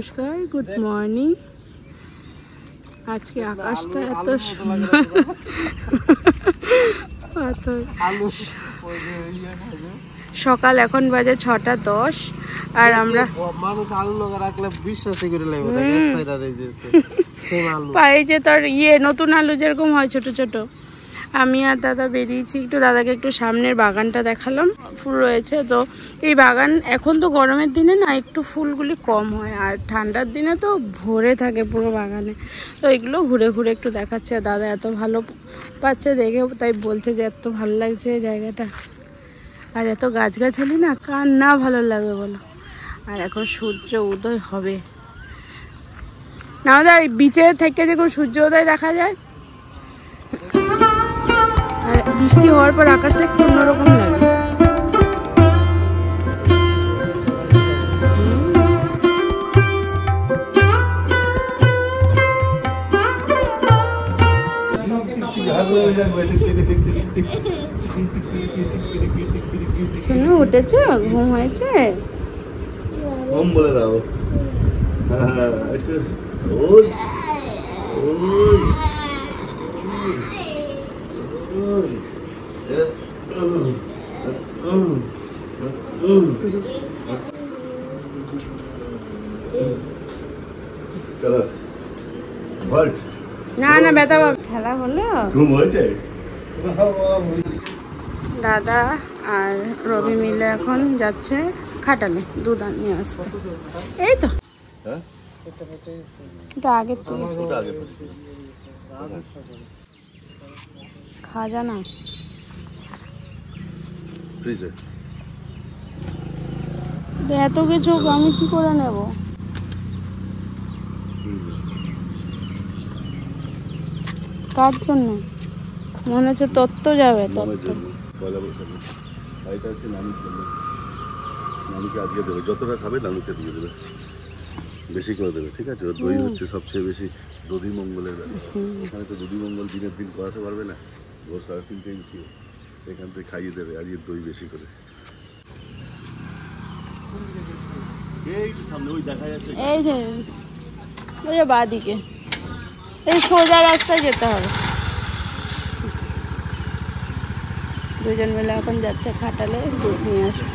নমস্কার, good morning. আজকে আকাশটা এত সকাল, এখন বাজে 6:10 আর আমরা মানুষ আলু লগা রাখলে বিশ্বাসই করে লাগবে পাই যে তোর নতুন আলু যেরকম হয় ছোট ছোট। আমি আর দাদা বেরিয়েছি একটু, দাদাকে একটু সামনের বাগানটা দেখালাম, ফুল রয়েছে তো। এই বাগান এখন তো গরমের দিনে না একটু ফুলগুলি কম হয়, আর ঠান্ডার দিনে তো ভরে থাকে পুরো বাগানে। তো এগুলো ঘুরে ঘুরে একটু দেখাচ্ছে। দাদা এত ভালো পাচ্ছে দেখে, তাই বলছে যে এত ভালো লাগছে এই জায়গাটা। আর এত গাছগাছালি না, কার না ভালো লাগবে বলো। আর এখন সূর্য উদয় হবে না, আমাদের বিচে থেকে যেরকম সূর্য উদয় দেখা যায়, আর বৃষ্টি হওয়ার পর আকাশটা একটু অন্যরকম লাগে। শোনো, উঠেছ? ঘুম হয়েছে? ঘুম বলে দাও। না না, ব্যথা পাবে। খেলা হলো, ঘুম হয়েছে। দাদা আর রবি মিলে এখন যাচ্ছে খাটালে দুধ নিয়ে আসতে। এই তো এটা আগের থেকে খাজা না, এত কিছু আমি কি করে নেব? কার জন্য? মনে হচ্ছে তত্ত্ব যাবে। তত্ত্ব নানুকে আজকে দেবে, যতটা খাবে নানুকে দিয়ে দেবে, বেশি করে দেবে, ঠিক আছে? দই হচ্ছে সবচেয়ে বেশি দধি মঙ্গলের ব্যাপার। ওখানে তো দধি মঙ্গল দিনের দিন করাতে পারবে না, ভোর 3:30 ইঞ্চি এখান থেকে খাইয়ে দেবে আজকে দই বেশি করে। এই সামনে ওই দেখা যাচ্ছে, এই যে ওই যে বাঁদিকে, এই সোজা রাস্তায় যেতে হবে। দুজন মিলে এখন যাচ্ছে খাটালে দুধ নিয়ে আসবে।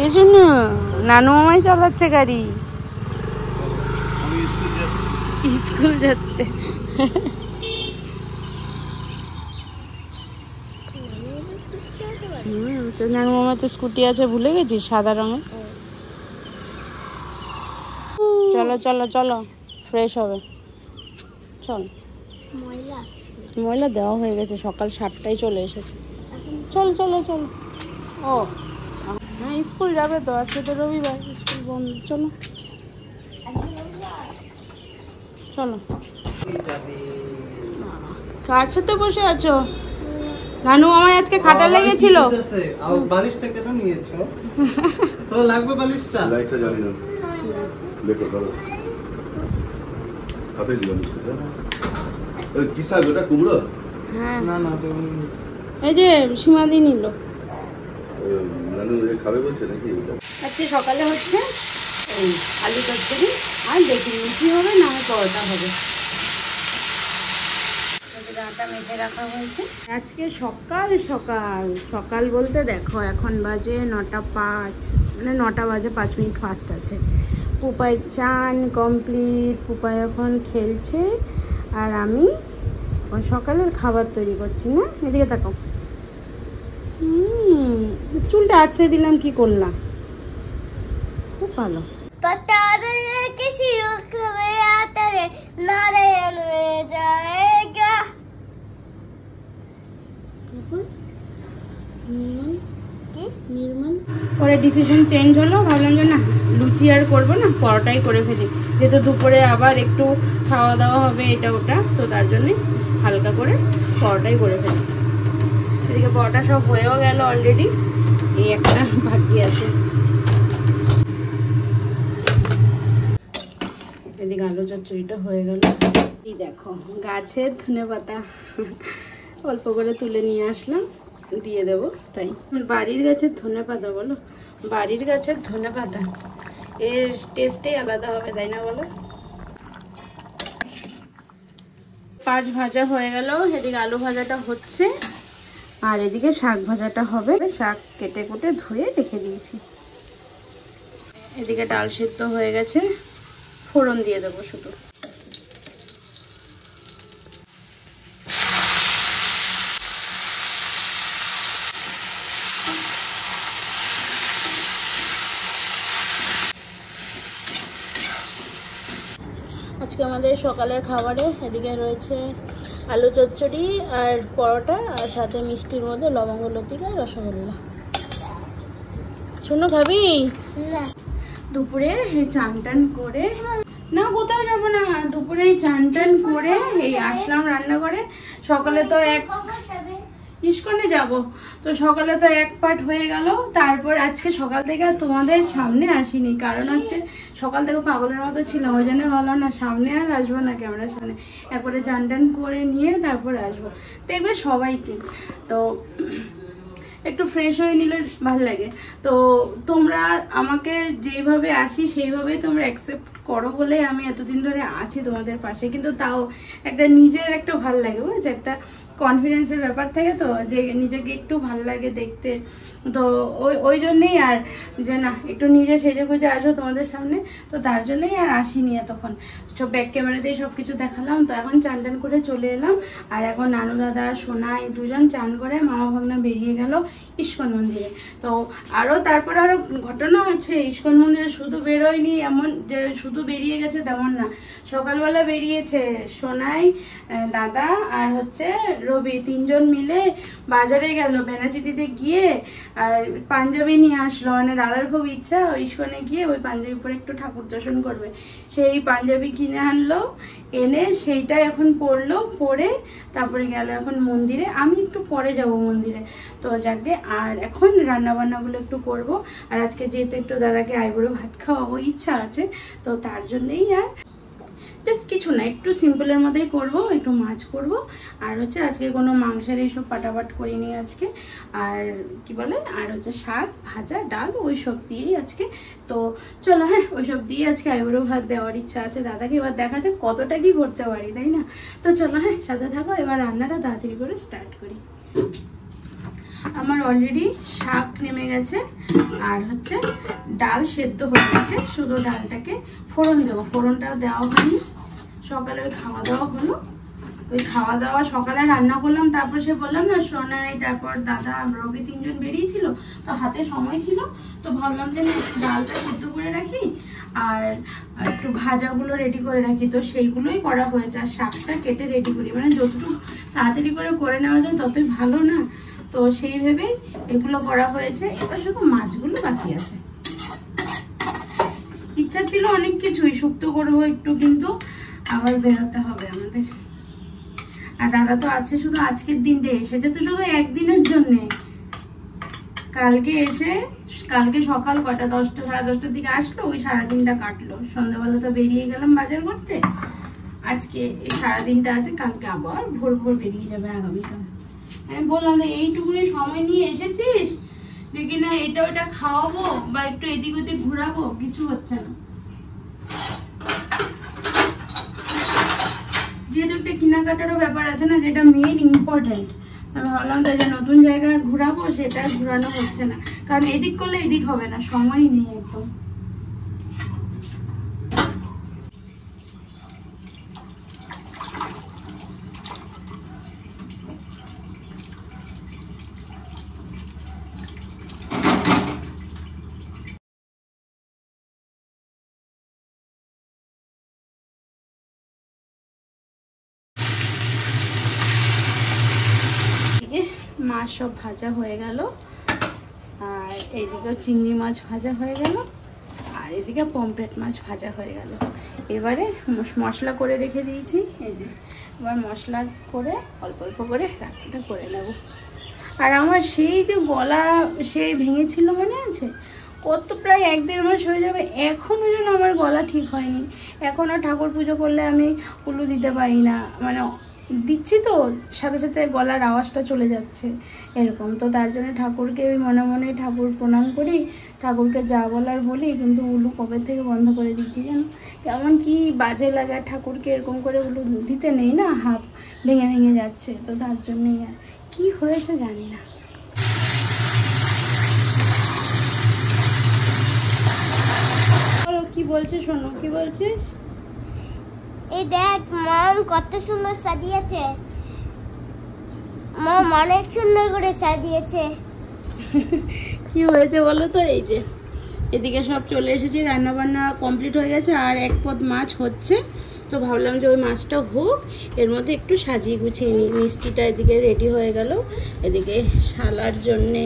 এই জন্য নানু মামাই চালাচ্ছে গাড়ি, স্কুল যাচ্ছে। নানু মামা তো স্কুটি আছে, ভুলে গেছিস? সাদা রঙের। চলো চলো চলো, ফ্রেশ হবে। চল, ময়লা দেওয়া হয়ে গেছে, সকাল 7টায় চলে এসেছে। চলো চলো চলো। ও হ্যাঁ, স্কুল যাবে তো, আজকে তো রবিবার, স্কুল বন্ধ। চলো চলো। কার সাথে বসে আছো? নানু আমায় আজকে খাটা লেগেছিল। বালিশটা কেন নিয়েছো? তো লাগবে বালিশটা। লাইটটা জ্বালিয়ে দাও, দেখো ধরো হাতে দিলাম। এই কি শাক ওটা? কুমড়ো? হ্যাঁ না না, এই যে সীমাদি নিল। নানু খাবে বলছে নাকি? আজকে সকালে হচ্ছে এই আলু তরকারি, আর দেখি লুচি হবে না পরোটা হবে। আটা মেখে রাখা হয়েছে। আজকে সকাল সকাল সকাল বলতে দেখো এখন বাজে 9:05, মানে 9টা বাজে 5 মিনিট ফাস্ট আছে। পুপাইয়ের চান কমপ্লিট, পুপাই এখন খেলছে, আর আমি সকালের খাবার তৈরি করছি। না এদিকে তাকাও, চুলটা আছড়ে দিলাম, কি করলাম? খুব ভালো। পরে ডিসিশন চেঞ্জ হলো, ভাবলাম যে না লুচি আর করবো না, পরোটাই করে ফেলি, যেহেতু দুপুরে আবার একটু খাওয়া দাওয়া হবে এটা ওটা, তো তার জন্যই হালকা করে পরোটাই করে ফেলছি। এদিকে পরোটা সব হয়েও গেল অলরেডি, এই একটা বাকি আছে। এদিকে আলু চচ্চড়িটা হয়ে গেল। এই দেখো গাছের ধনেপাতা অল্প করে তুলে নিয়ে আসলাম, দিয়ে দেবো। তাই বাড়ির গাছের ধনেপাতা, বলো বাড়ির গাছের ধনেপাতা, এর টেস্টই আলাদা হবে, তাই না বলো? 5 ভাজা হয়ে গেল, এদিকে আলু ভাজাটা হচ্ছে আর এদিকে শাক ভাজাটা হবে। শাক কেটে কুটে ধুয়ে রেখে দিয়েছি। এদিকে ডাল সিদ্ধ হয়ে গেছে, ফোড়ন দিয়ে দেবো শুধু। আজকে আমাদের সকালের খাবারে এদিকে রয়েছে আলু চচ্চড়ি আর পরোটা, আর সাথে মিষ্টির মধ্যে লবঙ্গ লতিকা রসগোল্লা। শোনো খাবি না? দুপুরে চান টান করে, না কোথাও যাবো না, দুপুরে চান টান করে এই আসলাম রান্না করে। সকালে তো ইস্কনে যাব, তো সকালে তো এক পাট হয়ে গেল। তারপর আজকে সকাল থেকে তোমাদের সামনে আসিনি, কারণ হচ্ছে সকাল থেকে পাগলের মতো ছিলাম, ওই জন্য হলো না সামনে আর আসবো না ক্যামেরার সামনে। একবারে চান টান করে নিয়ে তারপরে আসবো, দেখবে সবাইকে তো একটু ফ্রেশ হয়ে নিলে ভালো লাগে। তো তোমরা আমাকে যেইভাবে আসি সেইভাবেই তোমরা অ্যাকসেপ্ট করো বলে আমি এতদিন ধরে আছি তোমাদের পাশে। কিন্তু তাও একটা নিজের একটা ভাল লাগে, বুঝেছো, একটা কনফিডেন্সের ব্যাপার থাকে তো, যে নিজেকে একটু ভাল লাগে দেখতে। তো ওই জন্যেই আর যে না একটু নিজে সেজে গুজে আসো তোমাদের সামনে, তো তার জন্যই আর আসিনি এতক্ষণ। সব ব্যাক ক্যামেরা দিয়ে সব কিছু দেখালাম। তো এখন চান টান করে চলে এলাম, আর এখন নানু দাদা সোনাই দুজন চান করে মামা ভাগনা বেরিয়ে গেল ইস্কন মন্দিরে। তো তারপরে আরও ঘটনা আছে ইস্কন মন্দিরে। শুধু বেরোয়নি এমন যে শুধু বেরিয়ে গেছে তেমন না, সকালবেলা বেরিয়েছে সোনাই, দাদা আর হচ্ছে রবি, তিনজন মিলে বাজারে গেল। বেনাচিতিতে গিয়ে পাঞ্জাবি নিয়ে আসলো, মানে দাদার খুব ইচ্ছা ইস্কনে গিয়ে ওই পাঞ্জাবি পরে একটু ঠাকুর দর্শন করবে। সেই পাঞ্জাবি কিনে আনলো, এনে সেইটা এখন পরলো, পরে তারপরে গেল এখন মন্দিরে। আমি একটু পরে যাব মন্দিরে। তো যাকে আর এখন রান্না বান্নাগুলো একটু করব। আর আজকে যেহেতু একটু দাদাকে আইবুড়ো ভাত খাওয়াবো ইচ্ছা আছে, তো তার জন্যেই আর জাস্ট কিছু না, একটু সিম্পলের মধ্যেই করব, একটু মাছ করব। আর হচ্ছে আজকে কোনো মাংসের এইসব পাটাপাট করিনি আজকে। আর কি বলে, আর হচ্ছে শাক ভাজা ডাল ওই সব দিয়েই আজকে। তো চলো, হ্যাঁ ওইসব দিয়ে আজকে আইবুড়ো ভাত দেওয়ার ইচ্ছা আছে দাদাকে। এবার দেখা যাক কতটা কি করতে পারি, তাই না? তো চলো, হ্যাঁ সাথে থাকো, এবার রান্নাটা তাড়াতাড়ি করে স্টার্ট করি। আমার অলরেডি শাক নেমে গেছে আর হচ্ছে ডাল সেদ্ধ হয়ে গেছে, শুধু ডালটাকে ফোড়ন দেবো। ফোড়নটাও দেওয়া হয়নি, সকালে ওই খাওয়া দাওয়া হলো। ওই খাওয়া দাওয়া সকালে রান্না করলাম, তারপর সে বললাম না সোনাই তারপর দাদা রবি তিনজন বেরিয়েছিল, তো হাতে সময় ছিল, তো ভাবলাম যে ডালটা সেদ্ধ করে রাখি আর একটু ভাজাগুলো রেডি করে রাখি। তো সেইগুলোই করা হয়েছে, আর শাকটা কেটে রেডি করি, মানে যতটুকু তাড়াতাড়ি করে নেওয়া যায় ততই ভালো না। তো সেই ভেবেই এগুলো করা হয়েছে। এবার শুধু মাছগুলো বাকি আছে। ইচ্ছা ছিল অনেক কিছুই, শুক্তো করবো একটু, কিন্তু আবার বেরোতে হবে আমাদের। আর দাদা তো আছে শুধু আজকের দিনটা, এসেছে তো শুধু একদিনের জন্যে। কালকে এসে কালকে সকাল কটা 10টা সাড়ে 10টার দিকে আসলো, ওই সারাদিনটা কাটলো। সন্ধ্যাবেলা তো বেরিয়ে গেলাম বাজার করতে। আজকে এই সারাদিনটা আছে, কালকে আবার ভোর ভোর বেরিয়ে যাবে আগামীকাল। আমি বললাম যে এইটুকুনি সময় নিয়ে এসেছিস, দেখি না এটা ওটা খাওয়াবো বা একটু এদিক ওদিক ঘুরাবো, কিছু হচ্ছে না। যেহেতু একটা কেনাকাটারও ব্যাপার আছে না, যেটা মেইন ইম্পর্টেন্ট, আমি ভাবলাম তাই যে নতুন জায়গায় ঘুরাবো, সেটা ঘুরানো হচ্ছে না। কারণ এদিক করলে এদিক হবে না, সময়ই নেই একদম। মাছ সব ভাজা হয়ে গেল, আর এইদিকে চিংড়ি মাছ ভাজা হয়ে গেল, আর এদিকে পমফ্রেট মাছ ভাজা হয়ে গেল। এবারে মশলা করে রেখে দিয়েছি, এই যে এবার মশলা করে অল্প অল্প করে রান্নাটা করে নেব। আর আমার সেই যে গলা সেই ভেঙেছিল মনে আছে, কত প্রায় 1-1.5 মাস হয়ে যাবে, এখনও যেন আমার গলা ঠিক হয়নি। এখনও ঠাকুর পুজো করলে আমি উলু দিতে পারি না, মানে দিচ্ছি তো সাথে সাথে গলার আওয়াজটা চলে যাচ্ছে এরকম। তো তার জন্য ঠাকুরকে ওই মনে মনে ঠাকুর প্রণাম করি, ঠাকুরকে যা বলার বলি, কিন্তু উলু কবে থেকে বন্ধ করে দিচ্ছি জানো। কেমন কি বাজে লাগে, ঠাকুরকে এরকম করে উলু দিতে নেই না, হাফ ভেঙে ভেঙে যাচ্ছে। তো তার জন্যই আর কি হয়েছে জানি না। কি বলছিস শোনো, কি বলছিস? এই দেখ মম কত সুন্দর সাজিয়েছে, মম অনেক সুন্দর করে সাজিয়েছে। কি হয়েছে বলো তো? এই যে এদিকে সব চলে এসেছে, রান্না বান্না কমপ্লিট হয়ে গেছে, আর এক পদ মাছ হচ্ছে। তো ভাবলাম যে ওই মাছটা হোক, এর মধ্যে একটু সাজিয়ে গুছিয়ে নিই। মিষ্টিটা এদিকে রেডি হয়ে গেল, এদিকে শালার জন্যে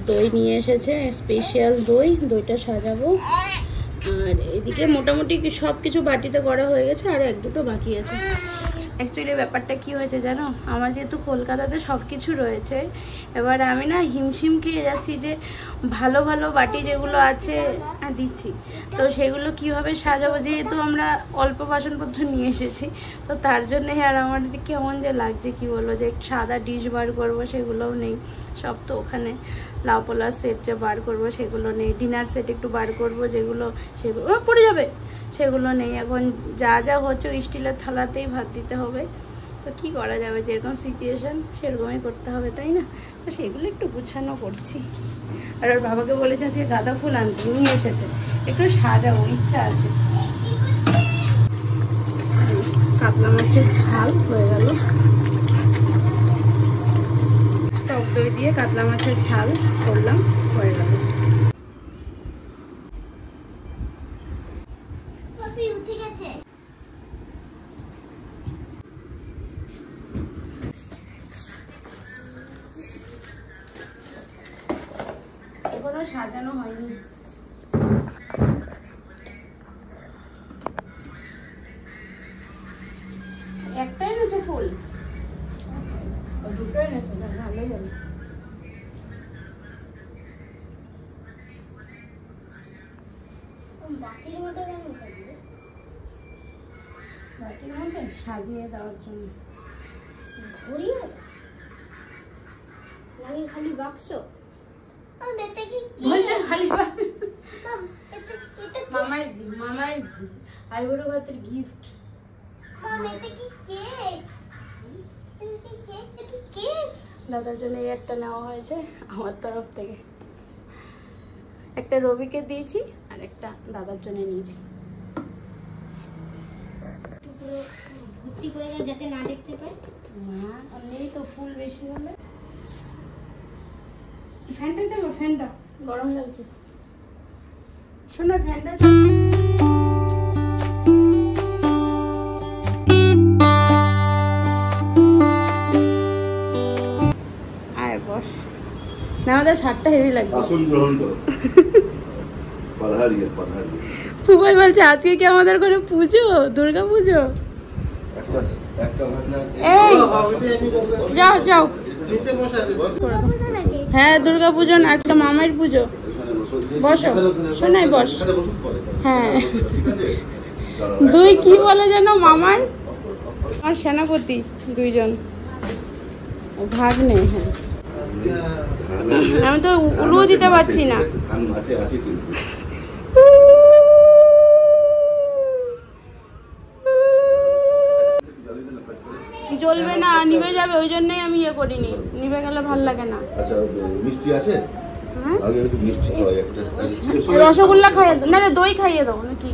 দই নিয়ে এসেছে, স্পেশাল দই, দইটা সাজাবো। আর এদিকে মোটামুটি সব কিছু বাটিতে করা হয়ে গেছে, আর এক দুটো বাকি আছে। অ্যাকচুয়ালি ব্যাপারটা কি হয়েছে জানো, আমার যেহেতু কলকাতাতে সব কিছু রয়েছে, এবার আমি না হিমশিম খেয়ে যাচ্ছি যে ভালো ভালো বাটি যেগুলো আছে দিচ্ছি, তো সেগুলো কিভাবে সাজাবো, যেহেতু আমরা অল্প বাসনপত্র নিয়ে এসেছি। তো তার জন্যে আর আমার কেমন যে লাগছে কি বলবো, যে সাদা ডিশ বার করবো সেগুলোও নেই, সব তো ওখানে। লাউ পোলার সেট যে বার করবো সেগুলো নেই, ডিনার সেট একটু বার করবো যেগুলো, সেগুলো পড়ে যাবে, সেগুলো নেই। এখন যা যা হচ্ছে ওই স্টিলের থালাতেই ভাত দিতে হবে। তো কী করা যাবে, যেরকম সিচুয়েশান সেরকমই করতে হবে, তাই না? তো সেগুলো একটু গুছানো করছি। আর ওর বাবাকে বলেছে আজকে গাঁদা ফুল আনতে, নিয়ে এসেছে, একটু সাজাবো, ইচ্ছা আছে। কাতলা মাছের ঝাল হয়ে গেল, টক দই দিয়ে কাতলা মাছের ঝাল করলাম, হয়ে গেল। পপি উঠে গেছে। এখনো সাজানো হয়নি। একটাই এনেছো ফুল? দুটো এনেছো, ভালোই যাবে। বাটির মতো কেন সাজিয়ে? বাটির মধ্যে সাজিয়ে দেওয়ার জন্য। ঘড়ি লাগে খালি বাক্স। আর এটা কি খালি মাম, এটা মামার আইবুড়ো ভাতের গিফট। মাম, এটা কি কেক? এটা কি কেক? এটা কি কেক? দাদার জন্য এই একটা নেওয়া হয়েছে আমার তরফ থেকে, একটা রবিকে দিয়েছি আর একটা দাদার জন্য নিয়েছি। পুরো ভর্তি করে দাও যাতে না দেখতে পায়। না নেই তো, ফুল বেশি হলে। ফ্যানটা দেবো, ফ্যানটা গরম লাগছে। শোনো ফ্যানটা আয় বস না, আমাদের শার্টটা হেভি লাগবে। আসন গ্রহণ করো। ফুবাই বলছে আজকে কি আমাদের ঘরে পুজো, দুর্গা পুজো। এই যাও যাও, হ্যাঁ দুর্গা পুজো না, আজকে মামার পুজো। বসো শোনাই, বস। হ্যাঁ দুই কি বলে যেন মামার, আমার সেনাপতি দুইজন ভাগ নেই। হ্যাঁ আমি তো উলুও দিতে পারছি না। জ্বলবে না, নিভে যাবে, ওই জন্যই আমি ইয়ে করিনি, নিভে গেলে ভাল লাগে না। আচ্ছা মিষ্টি আছে? আগে একটু মিষ্টি খাওয়াই, একটা রসগোল্লা খাইয়ে দাও, না দই খাইয়ে দাও নাকি?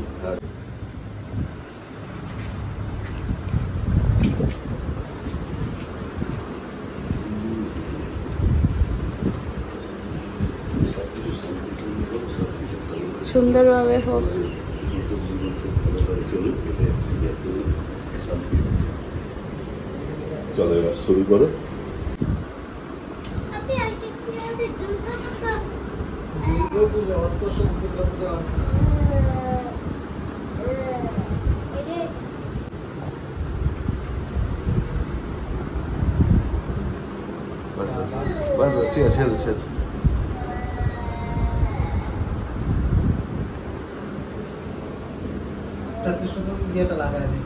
সুন্দরভাবে হোক। চলো এবার শুরু করো। আপনি আর কি কি আছে? দুর্গা পূজা অত সুন্দর দুর্গা বাস বাস ঠিক আছে, ছেড়ে ছেড়ে। শুধু ইয়েটা লাগাই দিই।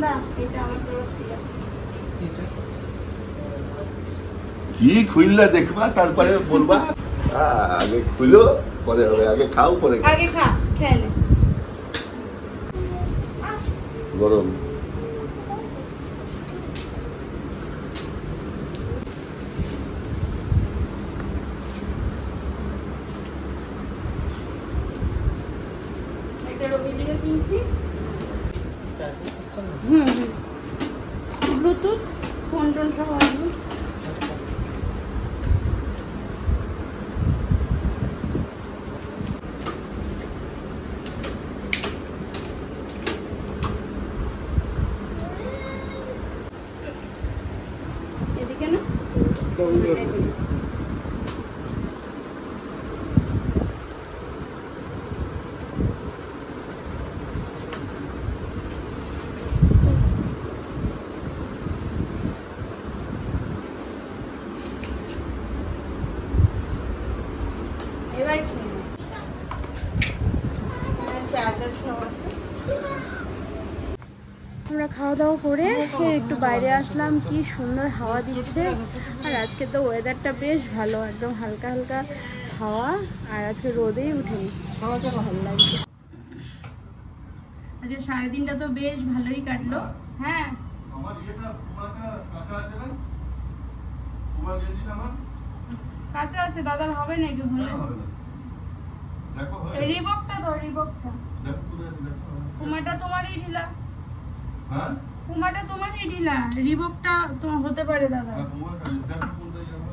নন্দা এটা আমার তরফ থেকে। কি খুললা দেখবা তারপরে বলবা। আগে খুলো পরে হবে, আগে খাও পরে আগে খা, খেয়ে নে। গরম। একটা রবিলিকে কিনছি। হুম, ব্লুটুথ ফোন টোন সব আসবে। এদিকে না এবার খেয়ে নে। চার্জার সব আছে। আমরা খাওয়া দাওয়া করে একটু বাইরে আসলাম, কি সুন্দর হাওয়া দিচ্ছে। আর আজকে তো ওয়েদারটা বেশ ভালো, একদম হালকা হালকা হাওয়া, আর আজকে রোদেই উঠেনি, হাওয়াটা ভালো লাগছে। আজকে 3:30টা তো বেশ ভালোই কাটলো। হ্যাঁ আমার এটা পুমাটা কাঁচা আছে না? পুমা গেঞ্জি না আমার? কাঁচা আছে, দাদার হবে নাকি হলে? হবে না। দেখো রিবকটা তো, রিবকটা। দেখো দেখো। পুমাটা তোমারই ঢিলা। হ্যাঁ? পুমাটা তোমারই ঢিলা, রিবকটা তো হতে পারে দাদা। পুমাটা দেখো কোনটা যাবে।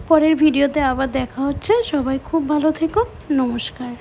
পরের ভিডিওতে আবার দেখা হচ্ছে। সবাই খুব ভালো থেকো, নমস্কার।